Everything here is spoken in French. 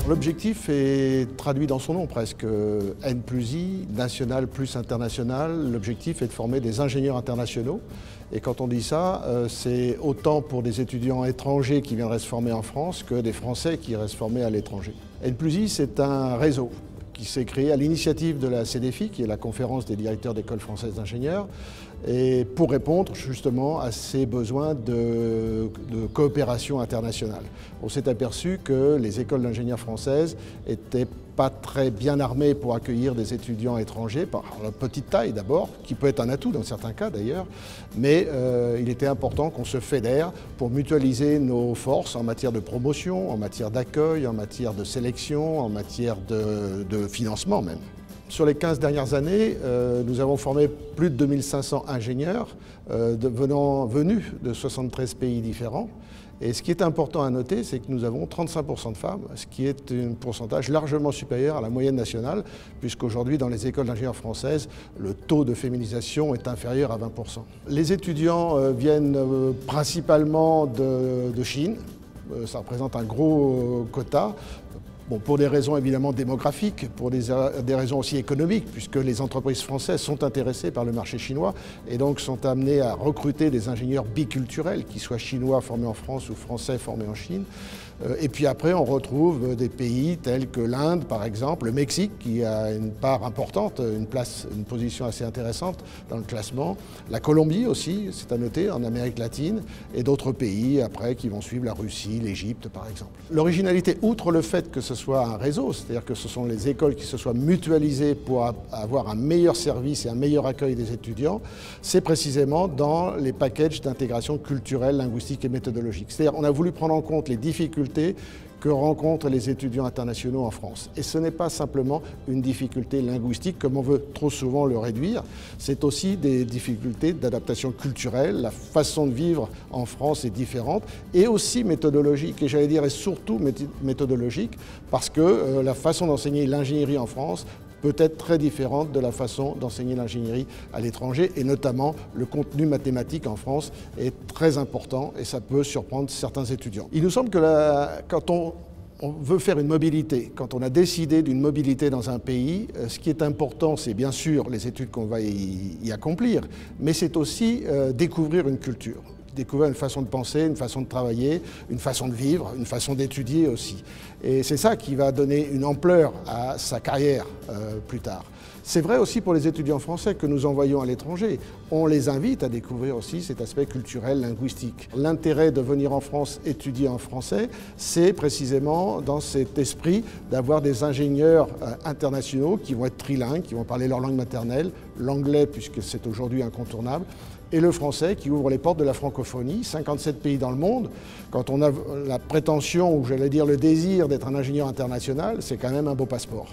L'objectif est traduit dans son nom presque, N+I, national plus international. L'objectif est de former des ingénieurs internationaux. Et quand on dit ça, c'est autant pour des étudiants étrangers qui viendraient se former en France que des Français qui iraient se former à l'étranger. N+I, c'est un réseau qui s'est créé à l'initiative de la CDFI, qui est la conférence des directeurs d'écoles françaises d'ingénieurs, et pour répondre justement à ces besoins de coopération internationale. On s'est aperçu que les écoles d'ingénieurs françaises n'étaient pas très bien armées pour accueillir des étudiants étrangers, par leur petite taille d'abord, qui peut être un atout dans certains cas d'ailleurs, mais il était important qu'on se fédère pour mutualiser nos forces en matière de promotion, en matière d'accueil, en matière de sélection, en matière de financement même. Sur les 15 dernières années, nous avons formé plus de 2500 ingénieurs venus de 73 pays différents. Et ce qui est important à noter, c'est que nous avons 35% de femmes, ce qui est un pourcentage largement supérieur à la moyenne nationale, puisqu'aujourd'hui, dans les écoles d'ingénieurs françaises, le taux de féminisation est inférieur à 20%. Les étudiants viennent principalement de Chine. Ça représente un gros quota. Bon, pour des raisons évidemment démographiques, pour des raisons aussi économiques, puisque les entreprises françaises sont intéressées par le marché chinois et donc sont amenées à recruter des ingénieurs biculturels, qu'ils soient chinois formés en France ou français formés en Chine. Et puis après, on retrouve des pays tels que l'Inde, par exemple, le Mexique, qui a une part importante, une position assez intéressante dans le classement. La Colombie aussi, c'est à noter, en Amérique latine, et d'autres pays après qui vont suivre la Russie, l'Égypte, par exemple. L'originalité, outre le fait que ce soit un réseau, c'est-à-dire que ce sont les écoles qui se soient mutualisées pour avoir un meilleur service et un meilleur accueil des étudiants, c'est précisément dans les packages d'intégration culturelle, linguistique et méthodologique. C'est-à-dire qu'on a voulu prendre en compte les difficultés que rencontrent les étudiants internationaux en France. Et ce n'est pas simplement une difficulté linguistique comme on veut trop souvent le réduire, c'est aussi des difficultés d'adaptation culturelle, la façon de vivre en France est différente et aussi méthodologique, et j'allais dire et surtout méthodologique, parce que la façon d'enseigner l'ingénierie en France peut être très différente de la façon d'enseigner l'ingénierie à l'étranger, et notamment le contenu mathématique en France est très important et ça peut surprendre certains étudiants. Il nous semble que quand on veut faire une mobilité, quand on a décidé d'une mobilité dans un pays, ce qui est important, c'est bien sûr les études qu'on va y accomplir, mais c'est aussi découvrir une culture. Découvrir une façon de penser, une façon de travailler, une façon de vivre, une façon d'étudier aussi. Et c'est ça qui va donner une ampleur à sa carrière plus tard. C'est vrai aussi pour les étudiants français que nous envoyons à l'étranger. On les invite à découvrir aussi cet aspect culturel, linguistique. L'intérêt de venir en France étudier en français, c'est précisément dans cet esprit d'avoir des ingénieurs internationaux qui vont être trilingues, qui vont parler leur langue maternelle, l'anglais puisque c'est aujourd'hui incontournable, et le français qui ouvre les portes de la francophonie, 57 pays dans le monde. Quand on a la prétention, ou j'allais dire le désir d'être un ingénieur international, c'est quand même un beau passeport.